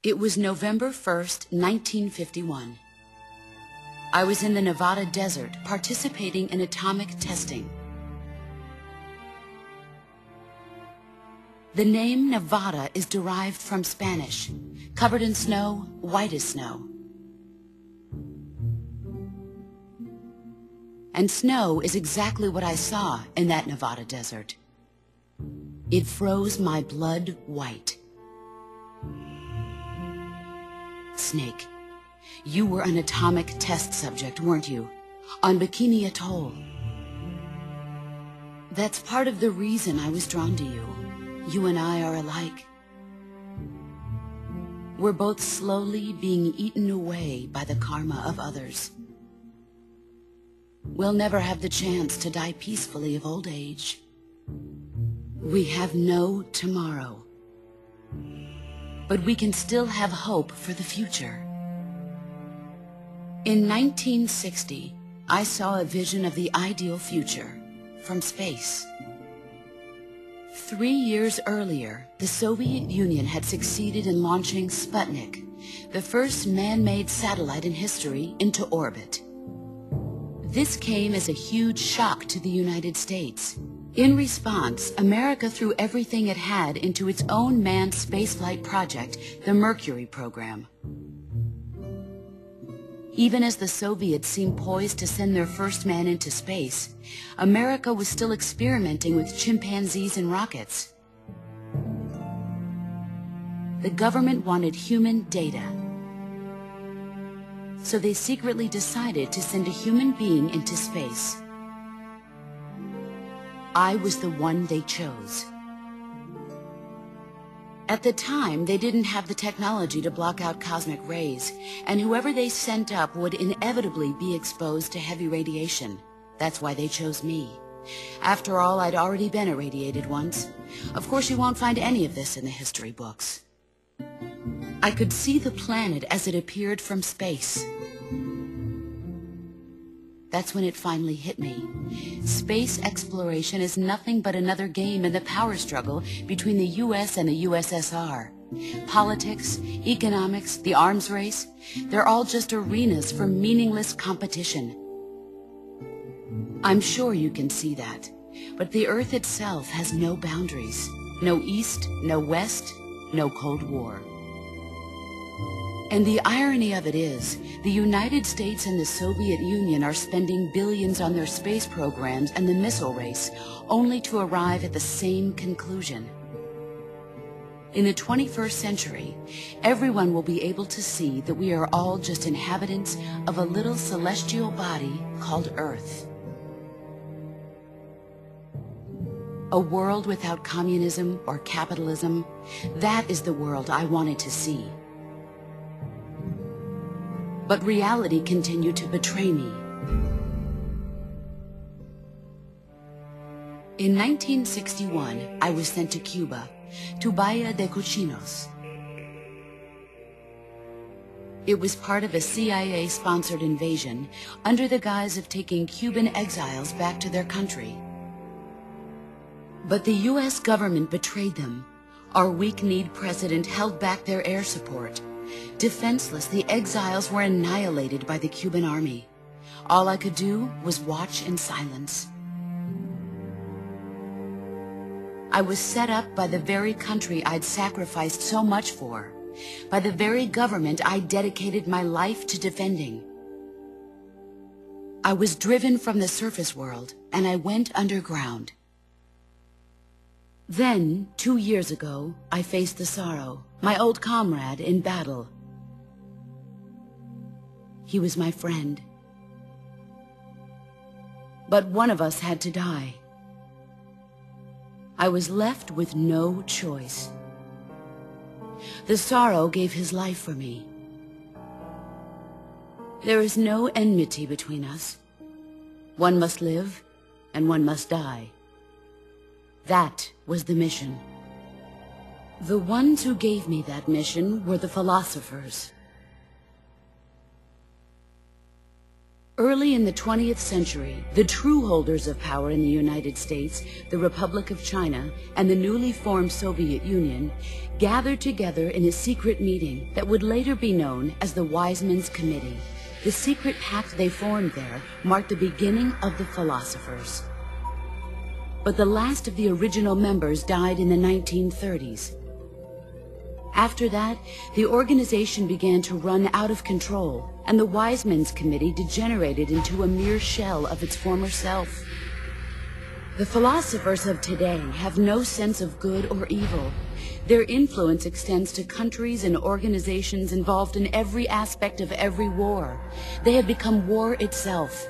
It was November 1st, 1951. I was in the Nevada desert participating in atomic testing. The name Nevada is derived from Spanish, covered in snow, white as snow. And snow is exactly what I saw in that Nevada desert. It froze my blood white. Snake, you were an atomic test subject, weren't you? On Bikini Atoll. That's part of the reason I was drawn to you. You and I are alike. We're both slowly being eaten away by the karma of others. We'll never have the chance to die peacefully of old age. We have no tomorrow. But we can still have hope for the future. In 1960, I saw a vision of the ideal future from space. 3 years earlier, the Soviet Union had succeeded in launching Sputnik, the first man-made satellite in history, into orbit. This came as a huge shock to the United States. In response, America threw everything it had into its own manned spaceflight project, the Mercury program. Even as the Soviets seemed poised to send their first man into space, America was still experimenting with chimpanzees and rockets. The government wanted human data, so they secretly decided to send a human being into space. I was the one they chose. At the time, they didn't have the technology to block out cosmic rays, and whoever they sent up would inevitably be exposed to heavy radiation. That's why they chose me. After all, I'd already been irradiated once. Of course, you won't find any of this in the history books. I could see the planet as it appeared from space. That's when it finally hit me. Space exploration is nothing but another game in the power struggle between the US and the USSR. Politics, economics, the arms race, they're all just arenas for meaningless competition. I'm sure you can see that, but the Earth itself has no boundaries. No East, no West, no Cold War. And the irony of it is, the United States and the Soviet Union are spending billions on their space programs and the missile race, only to arrive at the same conclusion. In the 21st century, everyone will be able to see that we are all just inhabitants of a little celestial body called Earth. A world without communism or capitalism, that is the world I wanted to see. But reality continued to betray me. In 1961, I was sent to Cuba, to Bahia de Cochinos. It was part of a CIA-sponsored invasion under the guise of taking Cuban exiles back to their country. But the U.S. government betrayed them. Our weak-kneed president held back their air support. Defenseless, the exiles were annihilated by the Cuban army. All I could do was watch in silence. I was set up by the very country I'd sacrificed so much for, by the very government I dedicated my life to defending. I was driven from the surface world, and I went underground. Then, 2 years ago, I faced the Sorrow, my old comrade in battle. He was my friend. But one of us had to die. I was left with no choice. The Sorrow gave his life for me. There is no enmity between us. One must live, and one must die. That was the mission. The ones who gave me that mission were the philosophers. Early in the 20th century, the true holders of power in the United States, the Republic of China, and the newly formed Soviet Union gathered together in a secret meeting that would later be known as the Wiseman's Committee. The secret pact they formed there marked the beginning of the philosophers. But the last of the original members died in the 1930s. After that, the organization began to run out of control, and the Wiseman's Committee degenerated into a mere shell of its former self. The philosophers of today have no sense of good or evil. Their influence extends to countries and organizations involved in every aspect of every war. They have become war itself.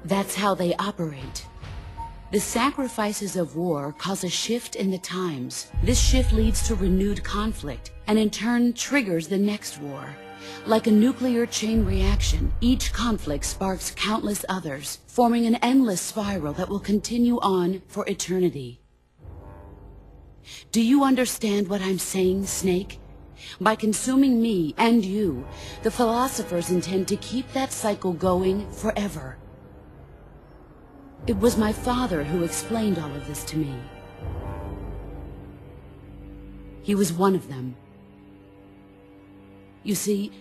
That's how they operate. The sacrifices of war cause a shift in the times. This shift leads to renewed conflict, and in turn triggers the next war. Like a nuclear chain reaction, each conflict sparks countless others, forming an endless spiral that will continue on for eternity. Do you understand what I'm saying, Snake? By consuming me and you, the philosophers intend to keep that cycle going forever. It was my father who explained all of this to me. He was one of them. You see,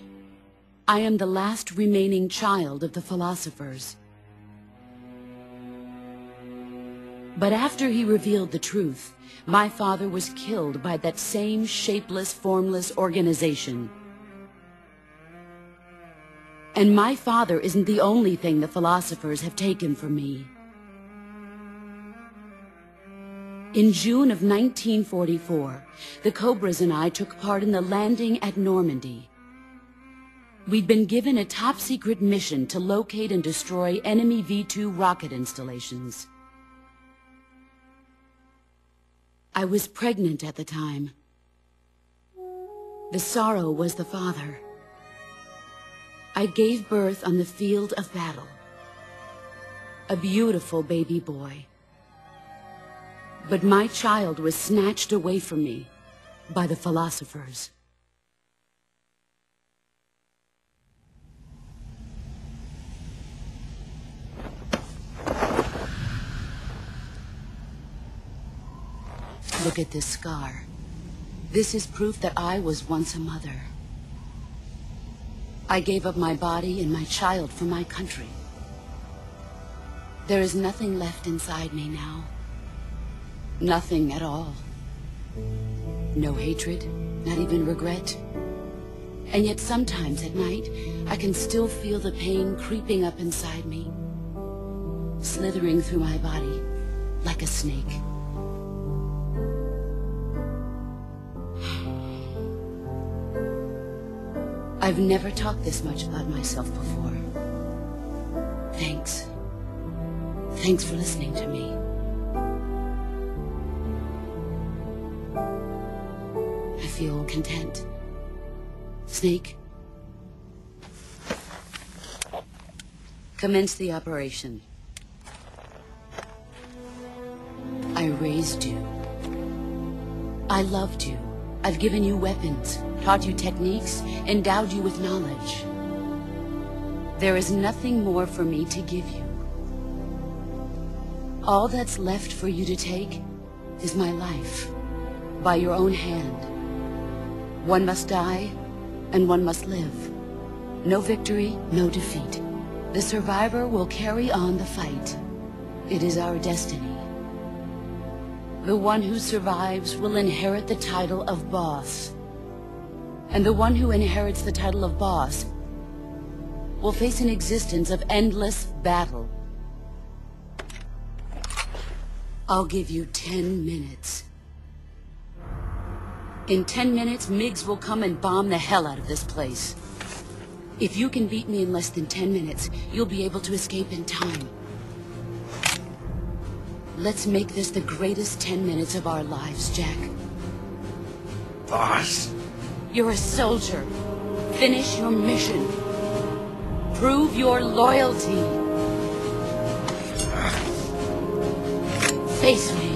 I am the last remaining child of the philosophers. But after he revealed the truth, my father was killed by that same shapeless, formless organization. And my father isn't the only thing the philosophers have taken from me. In June of 1944, the Cobras and I took part in the landing at Normandy. We'd been given a top-secret mission to locate and destroy enemy V-2 rocket installations. I was pregnant at the time. The sorrow was the father. I gave birth on the field of battle. A beautiful baby boy. But my child was snatched away from me by the philosophers. Look at this scar. This is proof that I was once a mother. I gave up my body and my child for my country. There is nothing left inside me now. Nothing at all. No hatred, not even regret. And yet sometimes at night, I can still feel the pain creeping up inside me, slithering through my body like a snake. I've never talked this much about myself before. Thanks. Thanks for listening to me. I feel content. Snake, commence the operation. I raised you. I loved you. I've given you weapons, taught you techniques, endowed you with knowledge. There is nothing more for me to give you. All that's left for you to take is my life, by your own hand. One must die, and one must live. No victory, no defeat. The survivor will carry on the fight. It is our destiny. The one who survives will inherit the title of boss. And the one who inherits the title of boss will face an existence of endless battle. I'll give you 10 minutes. In 10 minutes, MiGs will come and bomb the hell out of this place. If you can beat me in less than 10 minutes, you'll be able to escape in time. Let's make this the greatest 10 minutes of our lives, Jack. Boss? You're a soldier. Finish your mission. Prove your loyalty. Face me.